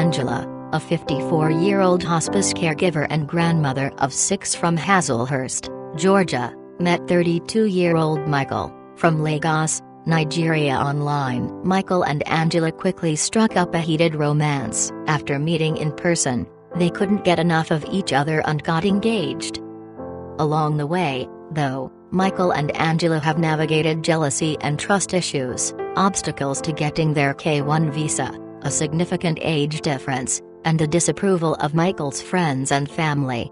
Angela, a 54-year-old hospice caregiver and grandmother of 6 from Hazlehurst, Georgia, met 32-year-old Michael, from Lagos, Nigeria online. Michael and Angela quickly struck up a heated romance. After meeting in person, they couldn't get enough of each other and got engaged. Along the way, though, Michael and Angela have navigated jealousy and trust issues, obstacles to getting their K-1 visa, a significant age difference, and the disapproval of Michael's friends and family.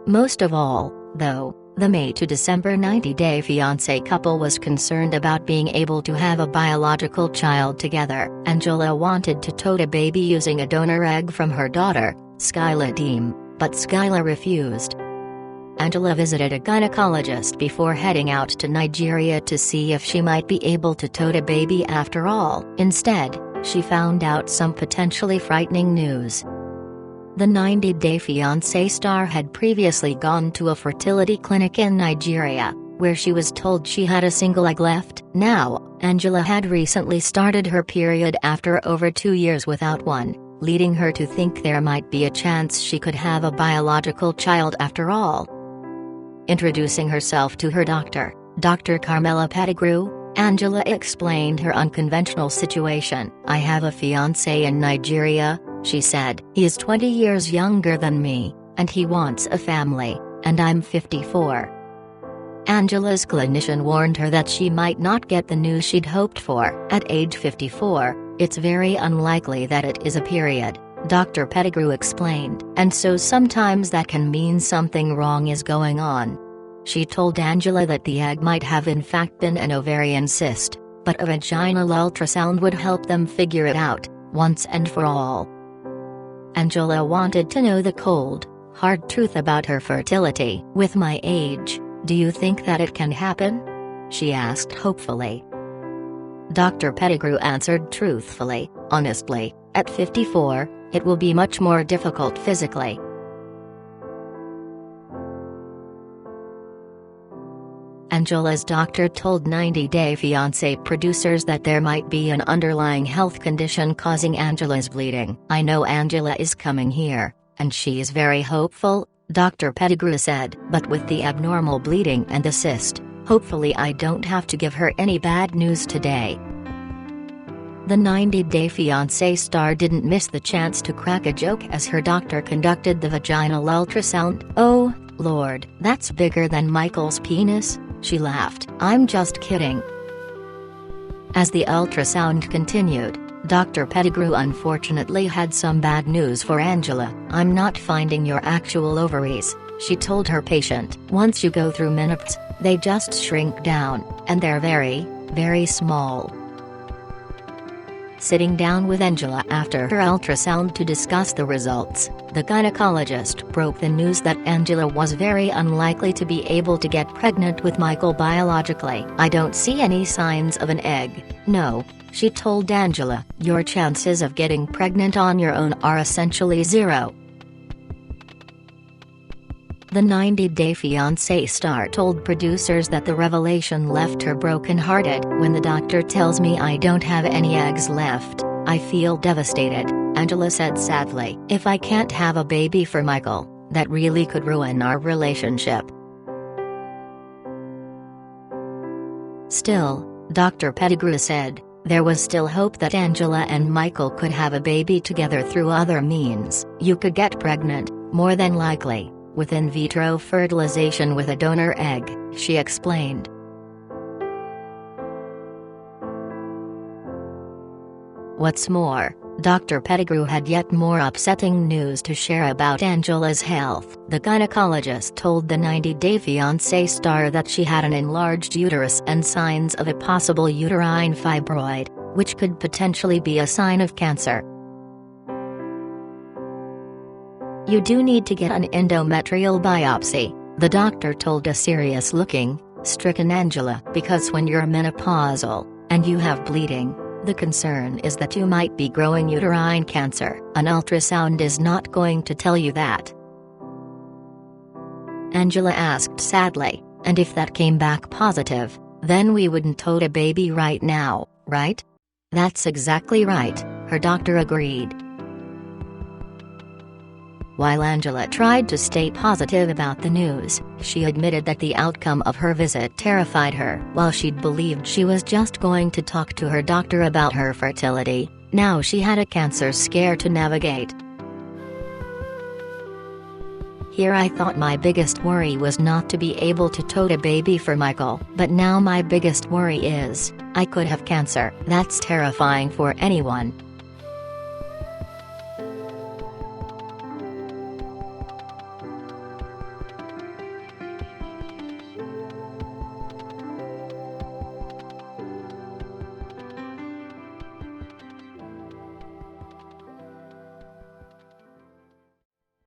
Most of all, though, the May to December 90-day fiancé couple was concerned about being able to have a biological child together. Angela wanted to tote a baby using a donor egg from her daughter, Skyla Deem, but Skyla refused. Angela visited a gynecologist before heading out to Nigeria to see if she might be able to tote a baby after all. Instead, she found out some potentially frightening news. The 90-day fiancé star had previously gone to a fertility clinic in Nigeria, where she was told she had a single egg left. Now, Angela had recently started her period after over 2 years without one, leading her to think there might be a chance she could have a biological child after all. Introducing herself to her doctor, Dr. Carmela Pettigrew, Angela explained her unconventional situation. "I have a fiancé in Nigeria," she said. "He is 20 years younger than me, and he wants a family, and I'm 54. Angela's clinician warned her that she might not get the news she'd hoped for. At age 54, it's very unlikely that it is a period, Dr. Pettigrew explained. And so sometimes that can mean something wrong is going on. She told Angela that the egg might have in fact been an ovarian cyst, but a vaginal ultrasound would help them figure it out, once and for all. Angela wanted to know the cold, hard truth about her fertility. "With my age, do you think that it can happen?" she asked hopefully. Dr. Pettigrew answered truthfully, "Honestly, at 54, it will be much more difficult physically." Angela's doctor told 90-day fiancé producers that there might be an underlying health condition causing Angela's bleeding. "I know Angela is coming here, and she is very hopeful," Dr. Pettigrew said. "But with the abnormal bleeding and the cyst, hopefully I don't have to give her any bad news today." The 90-day fiancé star didn't miss the chance to crack a joke as her doctor conducted the vaginal ultrasound. "Oh, Lord, that's bigger than Michael's penis," she laughed. "I'm just kidding." As the ultrasound continued, Dr. Pettigrew unfortunately had some bad news for Angela. "I'm not finding your actual ovaries," she told her patient. "Once you go through menopause, they just shrink down, and they're very, very small." Sitting down with Angela after her ultrasound to discuss the results, the gynecologist broke the news that Angela was very unlikely to be able to get pregnant with Michael biologically. "I don't see any signs of an egg, no," she told Angela. "Your chances of getting pregnant on your own are essentially zero." The 90-day fiancé star told producers that the revelation left her brokenhearted. "When the doctor tells me I don't have any eggs left, I feel devastated," Angela said sadly. "If I can't have a baby for Michael, that really could ruin our relationship." Still, Dr. Pettigrew said, there was still hope that Angela and Michael could have a baby together through other means. "You could get pregnant, more than likely, with in vitro fertilization with a donor egg," she explained. What's more, Dr. Pettigrew had yet more upsetting news to share about Angela's health. The gynecologist told the 90-day fiancé star that she had an enlarged uterus and signs of a possible uterine fibroid, which could potentially be a sign of cancer. "You do need to get an endometrial biopsy," the doctor told a serious-looking, stricken Angela. "Because when you're menopausal, and you have bleeding, the concern is that you might be growing uterine cancer. An ultrasound is not going to tell you that." Angela asked sadly, "And if that came back positive, then we wouldn't tote a baby right now, right?" "That's exactly right," her doctor agreed. While Angela tried to stay positive about the news, she admitted that the outcome of her visit terrified her. While she'd believed she was just going to talk to her doctor about her fertility, now she had a cancer scare to navigate. Here I thought my biggest worry was not to be able to tote a baby for Michael, but now my biggest worry is, I could have cancer. That's terrifying for anyone.